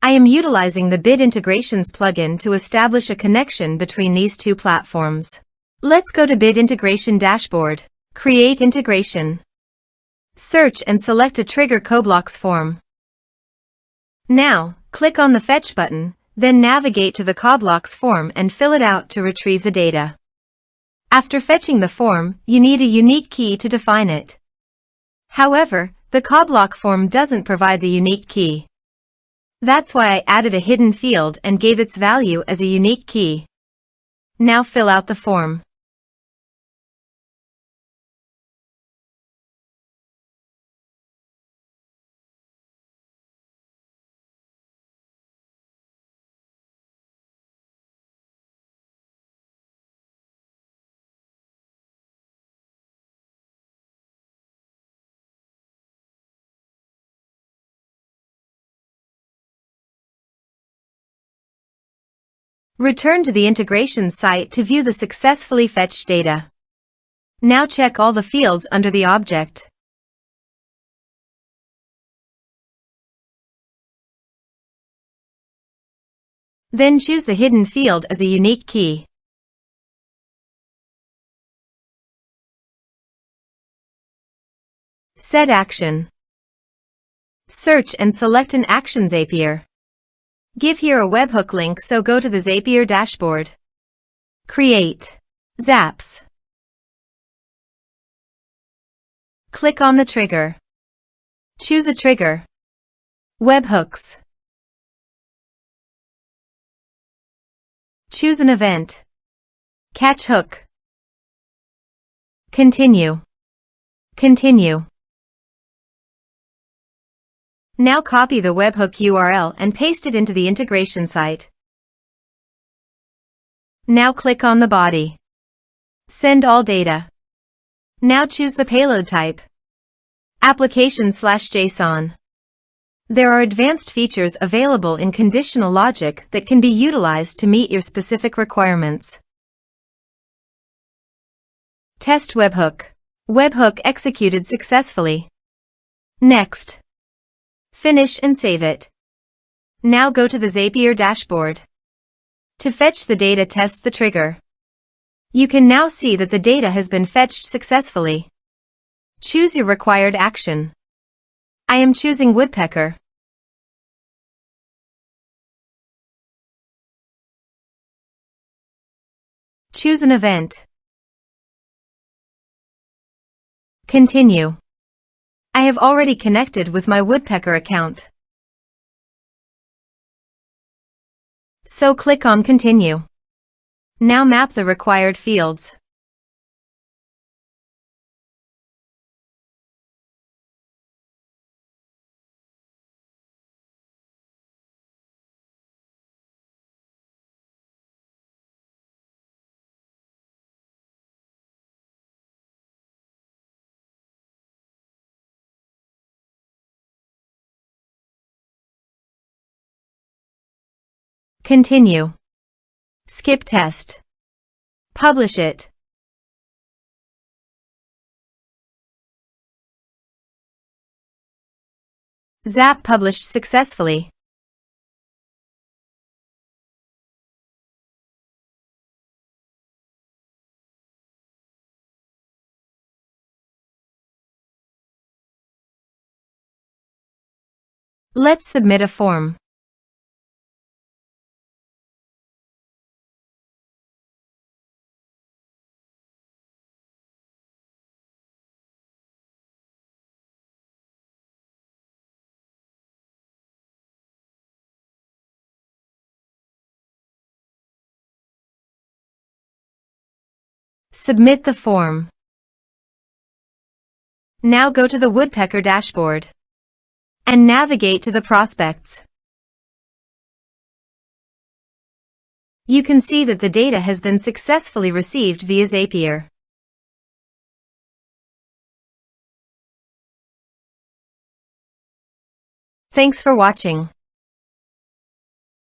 I am utilizing the Bit Integrations plugin to establish a connection between these two platforms. Let's go to Bit Integration Dashboard. Create integration. Search and select a trigger CoBlocks form. Now, click on the Fetch button, then navigate to the CoBlocks form and fill it out to retrieve the data. After fetching the form, you need a unique key to define it. However, the CoBlock form doesn't provide the unique key. That's why I added a hidden field and gave its value as a unique key. Now fill out the form. Return to the integrations site to view the successfully fetched data. Now check all the fields under the object. Then choose the hidden field as a unique key. Set action. Search and select an Actions Zapier. Give here a webhook link, so go to the Zapier dashboard. Create Zaps. Click on the trigger. Choose a trigger. Webhooks. Choose an event. Catch hook. Continue. Continue. Now copy the webhook URL and paste it into the integration site. Now click on the body. Send all data. Now choose the payload type. Application/JSON. There are advanced features available in conditional logic that can be utilized to meet your specific requirements. Test webhook. Webhook executed successfully. Next. Finish and save it. Now go to the Zapier dashboard. To fetch the data, test the trigger. You can now see that the data has been fetched successfully. Choose your required action. I am choosing woodpecker. Choose an event. Continue. I have already connected with my woodpecker account. So click on Continue. Now map the required fields. Continue. Skip test. Publish it. Zap published successfully. Let's submit a form. Submit the form. Now go to the woodpecker dashboard and navigate to the prospects. You can see that the data has been successfully received via Zapier. Thanks for watching.